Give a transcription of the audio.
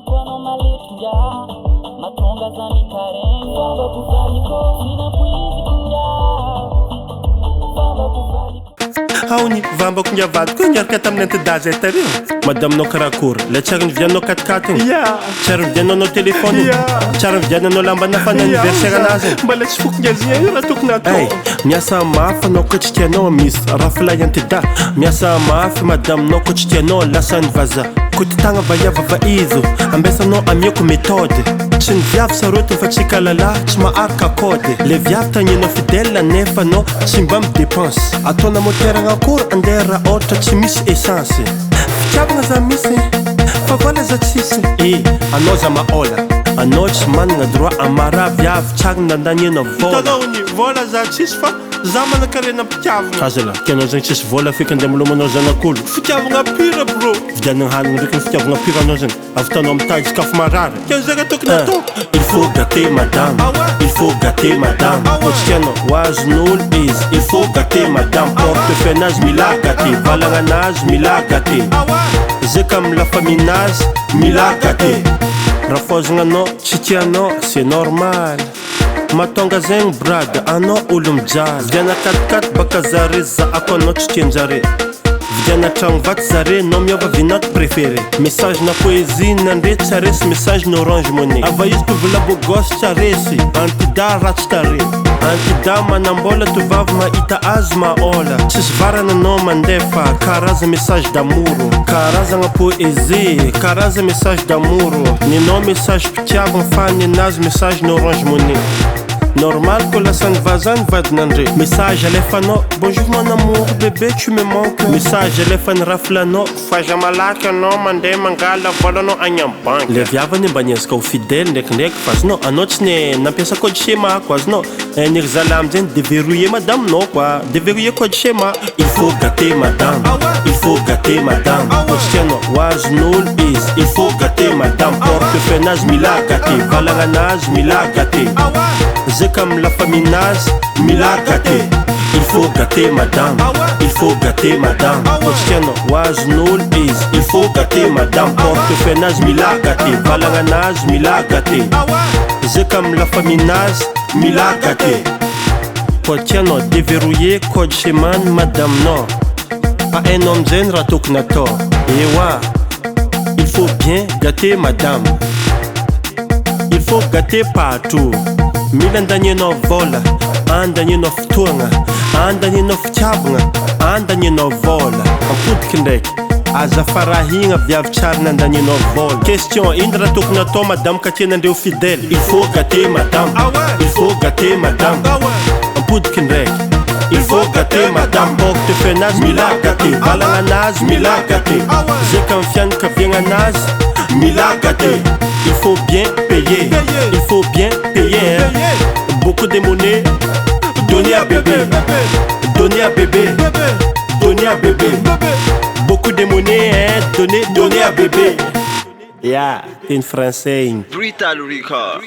Mkono malitunja matonga za mitarenga Famba kuzali kofi na kuizi kunja Famba kuzali Hauni vamba kunja vat kunjar katam nente dazetari Madame no karakur le charin viano kat katin charin viano no telefoni charin viano no lamba na fan anniversaire nazen Mbala tsy foko ngazia io raha tokony atao. Hey, miasa mafy anao koa tsy tianao misy rafla iantida miasa mafy madame anao koa tsy tianao lasany vaza koty tagna vaiavava izo ambesanao amiako méthode tsy ny viavy saroty fa tsy kalala tsy maharika kode le viavy tagninao fidèle nefa anao tsy mba midépense ataona moteragna akory andeha raha ohatra tsy misy essence fitiavagna za misy fa vola za tsisy anao za maôla anao tsy managna droit amara viavy tsagny nandaniana vola Tanaony vola za tsisy fa za manakarena mpitiavagna. azala tianao zagny tsisy vola feka andeha milomanao zanak'olo Fitiavagna pire bro. vidianagna hanigny ndraiky ny fitiavagna pire anao zagny avitanao mitady sakafo marary Tiao zay raha tokony atao. il faut gâter madame il faut gâter madame koa tsy tianao hoazon'olo izy il faut gâter madame portefeuille-nazy mila gâter valagnanazy mila gâter zay ka amy la famille-nazy mila gâter raha fôzagnanao tsy tianao c'est normal matonga zegny brada anao olo mijaly vidiana 4-4 baka zare zaako anao tsy tianjare vidiana tragno vaty zare nao miova vinate préféré message na poésie nandre tsy aresy message na orange money ava izy tovola bogosy tsy aresy antida ratsy tare antida manambola tovavy mahita azy maôla tsisy varana anao mandefa karaza message d'amour karazagna poésie karaza message d'amour ninao message pitiavagna fa ninazy message na orange money normal que la sang vazan vadinandre message alefanao bonjour mon amour bébé tu me manques message alefany raflanao faza malaky anao mandeha mangala volanao agny amy banque le viavany mba niezaka ho fidèle ndraikindraiky fa azonao anao tsy ne nampiasa code schéma ko azonao niry zala amizay déverrouiller madame nao quoi déverrouiller code schéma il faut gâter madame il faut gâter madame koa tsy tianao hoazon'olo izy il faut gâter madame portefeuille-nazy mila gâter valagnanazy mila gâter zay ka amy la famille-nazy mila gâter il faut gâter madame il faut gâter madame koa tsy tianao hoazon'olo izy il faut gâter madame portefeuille-nazy mila gâter valagnanazy mila gâter zay ka amy la famille-nazy mila gâter koa tianao déverrouiller code schémany madame nao hainao amizay raha tokony atao ewa il faut bien gâter madame il faut gâter partout mila andanianao vola andanianao fotoagna andanianao fitiavagna andanianao vola ampodiky ndraiky aza farahigna viavy tsary nandanianao vola question ino raha tokony atao madame ka tianandreo fidèle il faut gâter madame il faut gâter madame ampodiky ndraiky il faut gâter madame portefeuille-nazy mila gâter valagnanazy mila gâter zay ka amy fianakaviagnanazy mila gâter il faut bien payer il faut bien payer beaucoup de monnaie donner à bébé donner à bébé donner à bébé beaucoup de monnaie donner à bébé yeah in français Brutal Record.